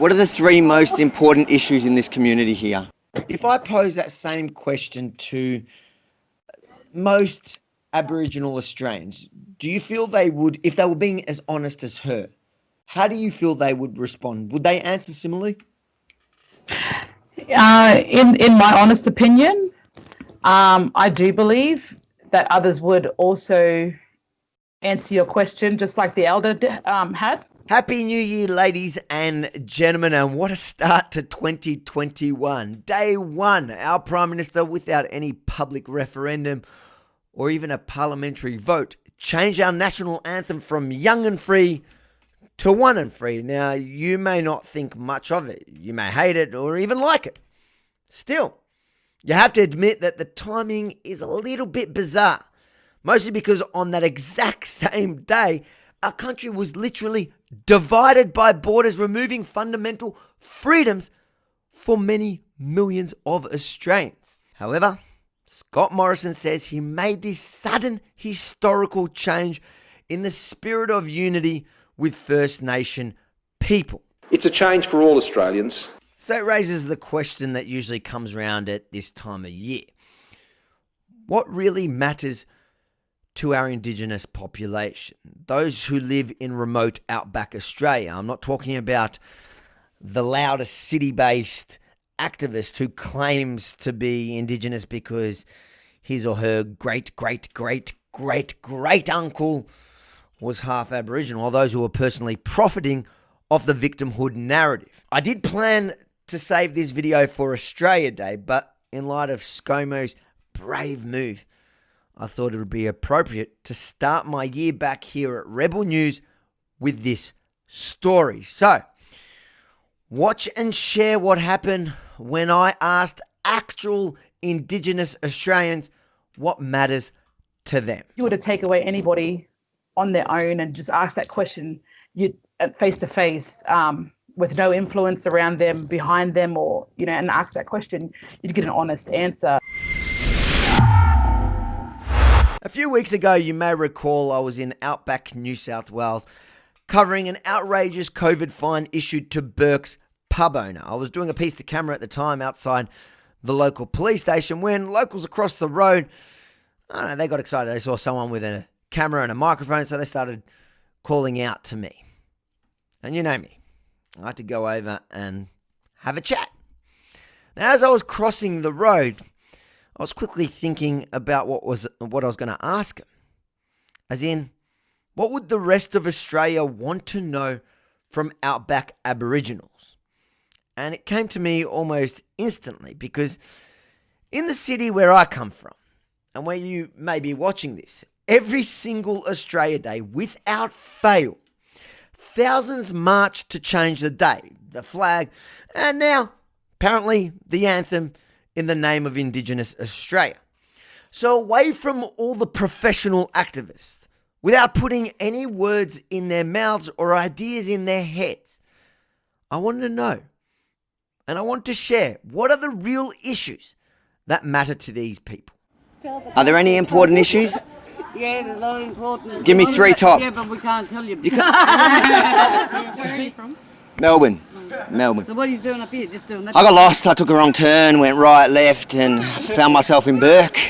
What are the three most important issues in this community here? If I pose that same question to most Aboriginal Australians, do you feel they would, if they were being as honest as her, how do you feel they would respond? Would they answer similarly? In my honest opinion, I do believe that others would also answer your question just like the elder had. Happy New Year, ladies and gentlemen, and what a start to 2021. Day one, our Prime Minister, without any public referendum or even a parliamentary vote, changed our national anthem from Young and Free to One and Free. Now, you may not think much of it. You may hate it or even like it. Still, you have to admit that the timing is a little bit bizarre, mostly because on that exact same day, our country was literally divided by borders, removing fundamental freedoms for many millions of Australians. However, Scott Morrison says he made this sudden historical change in the spirit of unity with First Nation people. It's a change for all Australians. So it raises the question that usually comes around at this time of year. What really matters to our Indigenous population, those who live in remote outback Australia? I'm not talking about the loudest city-based activist who claims to be Indigenous because his or her great-great-great-great-great-uncle was half Aboriginal, or those who are personally profiting off the victimhood narrative. I did plan to save this video for Australia Day, but in light of ScoMo's brave move, I thought it would be appropriate to start my year back here at Rebel News with this story. So, watch and share what happened when I asked actual Indigenous Australians what matters to them. If you were to take away anybody on their own and just ask that question, you face to face, with no influence around them, behind them, or and ask that question, you'd get an honest answer. A few weeks ago, you may recall I was in outback New South Wales covering an outrageous COVID fine issued to Burke's pub owner. I was doing a piece to camera at the time outside the local police station when locals across the road, I don't know, they got excited. They saw someone with a camera and a microphone, so they started calling out to me. And you know me, I had to go over and have a chat. Now, as I was crossing the road, I was quickly thinking about what I was going to ask him. As in, what would the rest of Australia want to know from outback Aboriginals? And it came to me almost instantly, because in the city where I come from, and where you may be watching this, every single Australia Day, without fail, thousands march to change the day, the flag, and now, apparently, the anthem in the name of Indigenous Australia. So away from all the professional activists, without putting any words in their mouths or ideas in their heads, I wanted to know, and I want to share, what are the real issues that matter to these people? Are there any important issues? Yeah, there's a lot of important. Give me three top. Yeah, but we can't tell you. You can't. Where are you from? Melbourne. So what are you doing up here? Just doing that? I got lost. I took a wrong turn, went right, left, and found myself in Burke.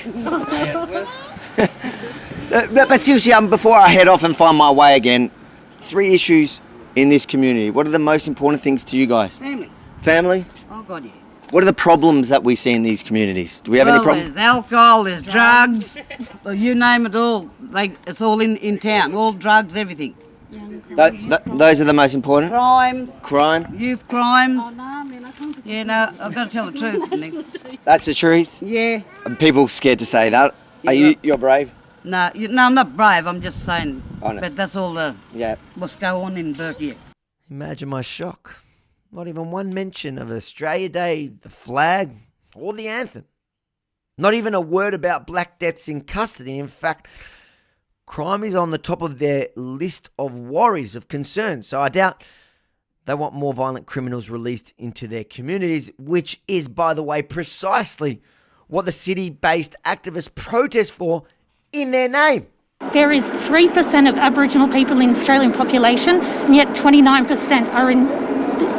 But seriously, before I head off and find my way again, three issues in this community. What are the most important things to you guys? Family. Family? Oh, God, yeah. What are the problems that we see in these communities? Do we have any problems? There's alcohol, there's drugs. Well, you name it all. It's all in town. All drugs, everything. Those are the most important? Crimes. Crime? Youth crimes. Oh, no, man, I can't. Yeah, no, I've got to tell the truth. That's the truth? Yeah. And people scared to say that. You're brave? No, I'm not brave. I'm just saying. Honest. But that's all what's going on in Burke here. Imagine my shock. Not even one mention of Australia Day, the flag, or the anthem. Not even a word about black deaths in custody. In fact, crime is on the top of their list of worries, of concerns. So I doubt they want more violent criminals released into their communities, which is, by the way, precisely what the city-based activists protest for in their name. There is 3% of Aboriginal people in the Australian population, and yet 29% are in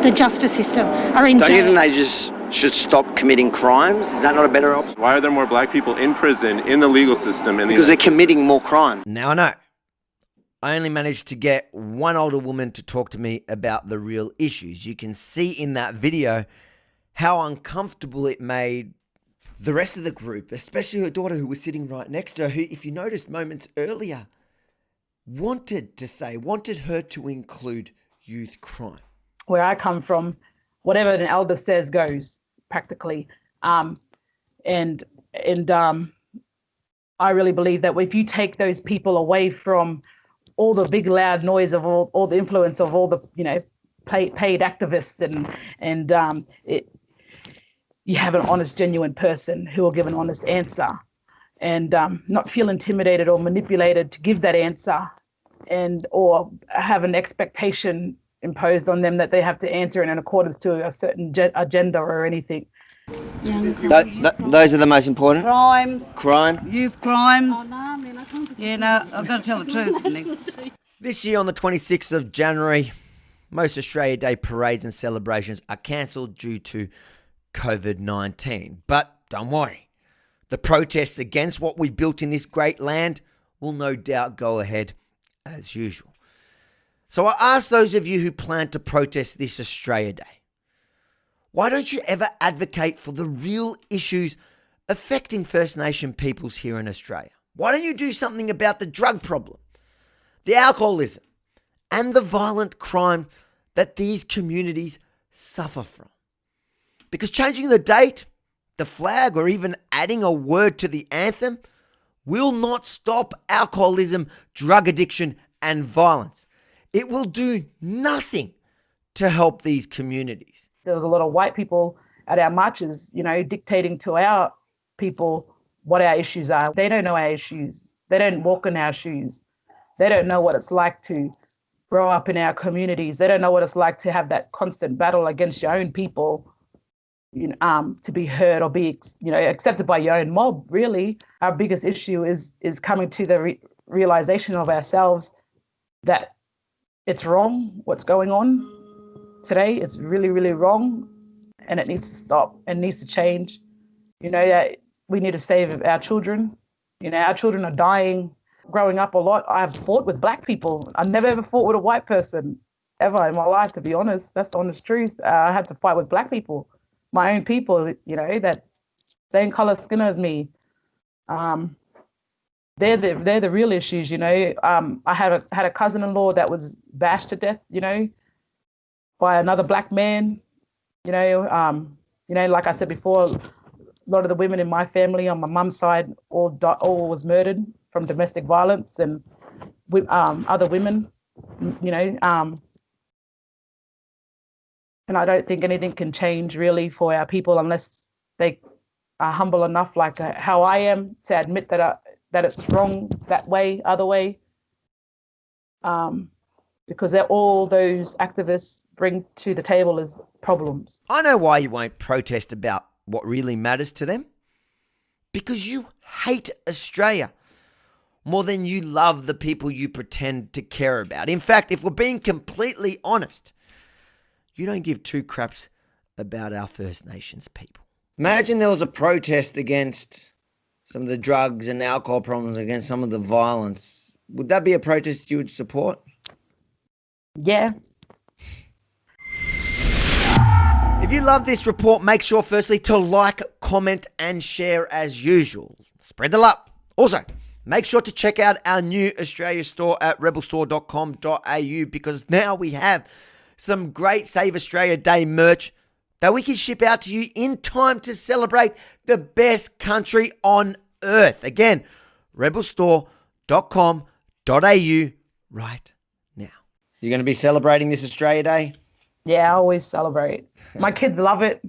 the justice system are in Don't you jail. think they just should stop committing crimes? Is that not a better option? Why are there more black people in prison, in the legal system? Because they're committing more crimes. Now I know. I only managed to get one older woman to talk to me about the real issues. You can see in that video how uncomfortable it made the rest of the group, especially her daughter who was sitting right next to her, who, if you noticed moments earlier, wanted her to include youth crime. Where I come from, whatever an elder says goes, practically. I really believe that if you take those people away from all the big loud noise of all the influence of all the paid activists you have an honest, genuine person who will give an honest answer and not feel intimidated or manipulated to give that answer or have an expectation imposed on them that they have to answer in accordance to a certain agenda or anything. Those are the most important. Crime. Youth crimes. Oh, no, I mean, I can't. Yeah, no, I've got to tell the truth. This year on the 26th of January, most Australia Day parades and celebrations are cancelled due to COVID-19. But don't worry, the protests against what we built in this great land will no doubt go ahead as usual. So I ask those of you who plan to protest this Australia Day, why don't you ever advocate for the real issues affecting First Nation peoples here in Australia? Why don't you do something about the drug problem, the alcoholism, and the violent crime that these communities suffer from? Because changing the date, the flag, or even adding a word to the anthem will not stop alcoholism, drug addiction, and violence. It will do nothing to help these communities. There was a lot of white people at our marches, dictating to our people what our issues are. They don't know our issues. They don't walk in our shoes. They don't know what it's like to grow up in our communities. They don't know what it's like to have that constant battle against your own people, to be heard or be, accepted by your own mob. Really, our biggest issue is coming to the realization of ourselves that it's wrong what's going on today. It's really, really wrong, and it needs to stop and needs to change. We need to save our children. Our children are dying. Growing up a lot, I've fought with black people. I never ever fought with a white person ever in my life, to be honest. That's the honest truth. I had to fight with black people, my own people, that same color skin as me. They're the real issues. I had a cousin-in-law that was bashed to death, by another black man. Like I said before, a lot of the women in my family on my mum's side all was murdered from domestic violence, and other women, and I don't think anything can change really for our people unless they are humble enough, like how I am, to admit that it's wrong that way, other way, because all those activists bring to the table is problems. I know why you won't protest about what really matters to them. Because you hate Australia more than you love the people you pretend to care about. In fact, if we're being completely honest, you don't give two craps about our First Nations people. Imagine there was a protest against some of the drugs and alcohol problems, against some of the violence. Would that be a protest you would support? Yeah. If you love this report, make sure firstly to like, comment, and share as usual. Spread the love. Also, make sure to check out our new Australia store at rebelstore.com.au, because now we have some great Save Australia Day merch that we can ship out to you in time to celebrate the best country on earth. Again, rebelstore.com.au right now. You're going to be celebrating this Australia Day? Yeah, I always celebrate. My kids love it.